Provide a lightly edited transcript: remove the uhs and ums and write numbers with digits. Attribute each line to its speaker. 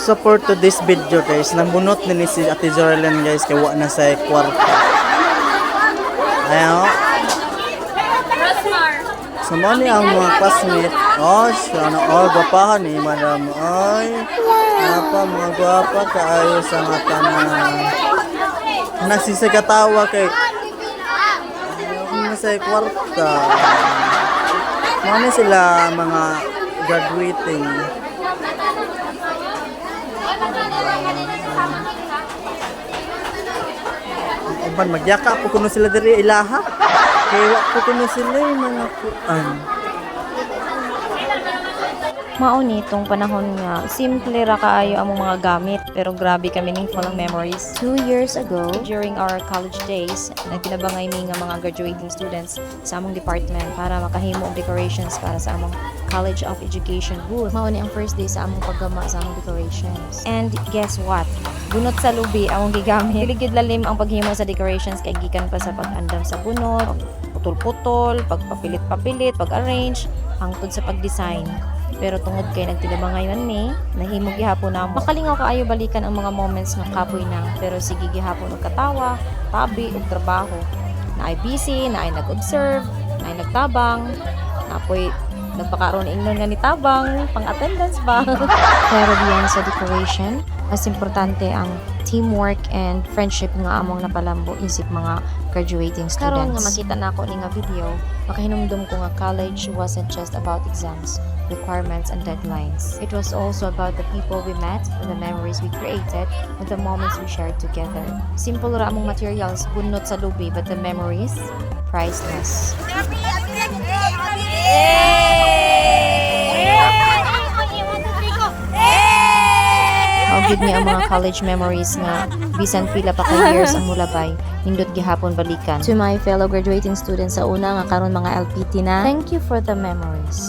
Speaker 1: support to this video guys. Nambunot ni si Ate Jorlen guys kay wa na sa kwarta. Ayo. Sama ni ang mga classmate. Oh, siya na gapahan ni madam. Ay. Apa mga gwapa kaayo sa mata na nasisagatawa kay ayaw sa kwarta. Ano sila mga graduating. Uban magyaka po kuno sila diri ilaha. Kaya wa po kuno sila yung mga kuan.
Speaker 2: Mao ni itong panahon nga simple ra kaayo among mga gamit pero grabe ka meaningful ang memories. 2 years ago, during our college days, nagtinabangay mi nga mga graduating students sa among department para makahimo og decorations para sa among College of Education booth. Mao ni ang first day sa among paggama sa among decorations. And guess what? Bunot sa lubi among gigamit. Dili gid lalim ang paghimo sa decorations kay gikan pa sa pag-andam sa bunot, putol-putol, pagpapilit-papilit, pag-arrange, hangtod sa pag-design. Pero tungod kay nagtinabangay man ni, nahimog gihapon na makalingaw kaayo balikan ang mga moments nga kapoy na. Pero sige gihapon og katawa, tabi ug trabaho. Naay busy, naay nag-observe, naay nagtabang, napoy nagpakaroon ingnon nga ni tabang, pang-attendance ba? Pero beyond sa decoration, mas importante ang teamwork and friendship nga among napalambo isip mga graduating students. Karon nga makita na ako ni nga video, makahinumdum ko nga college wasn't just about exams, requirements and deadlines. It was also about the people we met, and the memories we created, and the moments we shared together. Simple ra among materials bunot sa lubi, but the memories priceless. Gid mi ang mga college memories nga bisan pila pa ka years ang mulabay nindot gihapon balikan. To my fellow graduating students sa una nga karon mga LPT na, thank you for the memories.